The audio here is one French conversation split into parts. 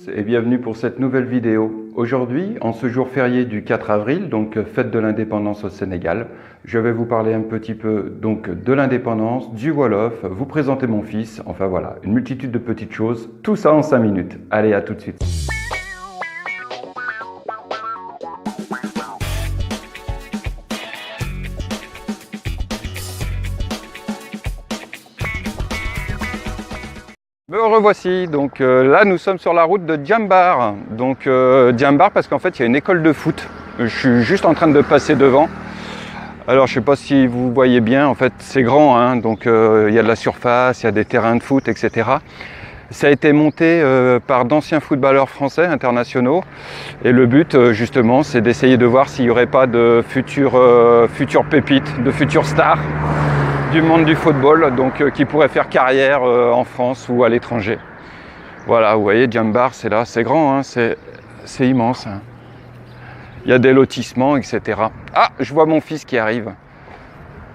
Et bienvenue pour cette nouvelle vidéo. Aujourd'hui, en ce jour férié du 4 avril, donc fête de l'indépendance au Sénégal, je vais vous parler un petit peu donc de l'indépendance, du Wolof, vous présenter mon fils, enfin voilà, une multitude de petites choses, tout ça en 5 minutes. Allez, à tout de suite. Me revoici, donc là nous sommes sur la route de Diambar. Donc Diambar parce qu'en fait il y a une école de foot. Je suis juste en train de passer devant. Alors je sais pas si vous voyez bien, en fait c'est grand, hein, donc il y a de la surface, il y a des terrains de foot, etc. Ça a été monté par d'anciens footballeurs français internationaux et le but justement c'est d'essayer de voir s'il n'y aurait pas de futures pépites, de futures stars du monde du football, donc qui pourrait faire carrière en France ou à l'étranger. Voilà, vous voyez, Diambar, c'est là, c'est grand, hein, c'est immense. Hein. Il y a des lotissements, etc. Ah, je vois mon fils qui arrive.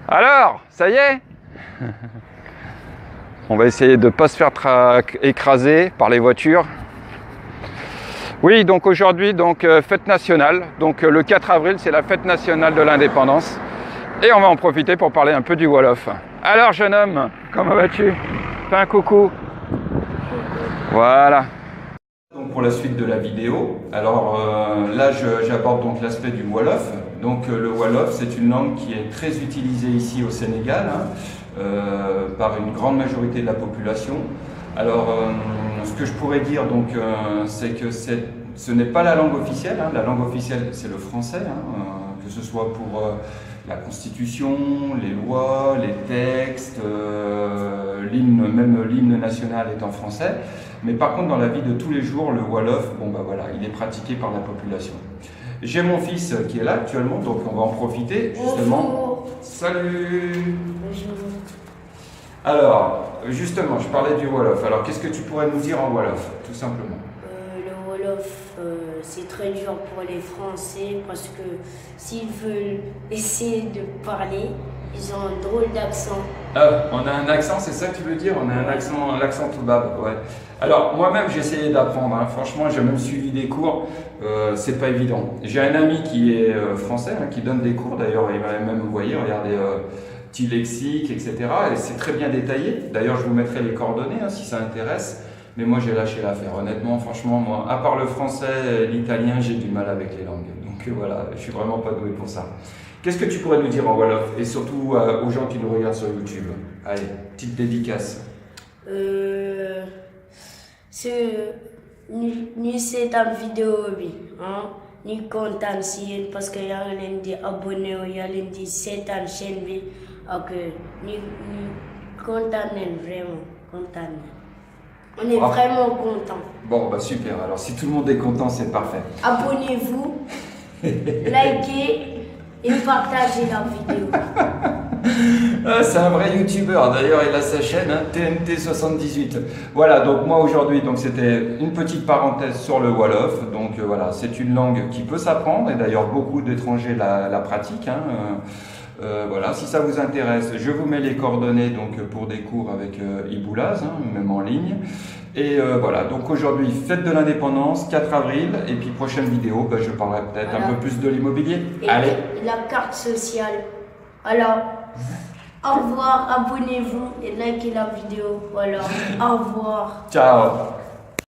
Alors, ça y est? On va essayer de ne pas se faire écraser par les voitures. Oui, donc aujourd'hui, donc fête nationale. Donc le 4 avril, c'est la fête nationale de l'indépendance. Et on va en profiter pour parler un peu du Wolof. Alors jeune homme, comment vas-tu? Fais un coucou. Voilà. Donc pour la suite de la vidéo, alors là j'aborde donc l'aspect du Wolof. Donc le Wolof, c'est une langue qui est très utilisée ici au Sénégal, hein, par une grande majorité de la population. Alors ce que je pourrais dire donc c'est que ce n'est pas la langue officielle, hein. La langue officielle c'est le français, hein, que ce soit pour la constitution, les lois, les textes, l'hymne, même l'hymne national est en français. Mais par contre, dans la vie de tous les jours, le Wolof, bon bah voilà, il est pratiqué par la population. J'ai mon fils qui est là actuellement, donc on va en profiter justement. Bonjour. Salut. Bonjour. Alors, justement, je parlais du Wolof. Alors, qu'est-ce que tu pourrais nous dire en Wolof, tout simplement? Le Wolof, c'est très dur pour les Français parce que s'ils veulent essayer de parler, ils ont un drôle d'accent. On a un accent, c'est ça que tu veux dire? On a un accent tout bas, ouais. Alors, moi-même, j'ai essayé d'apprendre, hein. Franchement, j'ai même suivi des cours, c'est pas évident. J'ai un ami qui est français, hein, qui donne des cours, d'ailleurs, il m'a même envoyé, regardez, petit lexique, etc. Et c'est très bien détaillé. D'ailleurs, je vous mettrai les coordonnées, hein, si ça intéresse. Mais moi, j'ai lâché l'affaire. Honnêtement, franchement, moi, à part le français, l'italien, j'ai du mal avec les langues. Donc voilà, je suis vraiment pas doué pour ça. Qu'est-ce que tu pourrais nous dire en Wolof? Et surtout aux gens qui nous regardent sur YouTube. Allez, petite dédicace. Ni seetaan vidéo bi ni kontaan si yéen parce que yaa ngi leen di abonné yaa leen di seetaan chaîne bi ak ni kontaan nañ vraiment kontaan nañ. On est vraiment content. Bon bah super, alors si tout le monde est content, c'est parfait. Abonnez-vous, likez et partagez la vidéo. Ah, c'est un vrai youtubeur, d'ailleurs il a sa chaîne, hein, TNT78. Voilà, donc moi aujourd'hui, c'était une petite parenthèse sur le Wolof. Donc voilà, c'est une langue qui peut s'apprendre et d'ailleurs beaucoup d'étrangers la pratiquent. Hein, voilà, si ça vous intéresse, je vous mets les coordonnées donc, pour des cours avec Iboulaz, hein, même en ligne. Et voilà, donc aujourd'hui, fête de l'indépendance, 4 avril, et puis prochaine vidéo, je parlerai peut-être un peu plus de l'immobilier. Allez. La carte sociale. Alors, au revoir, abonnez-vous et likez la vidéo. Voilà, au revoir. Ciao.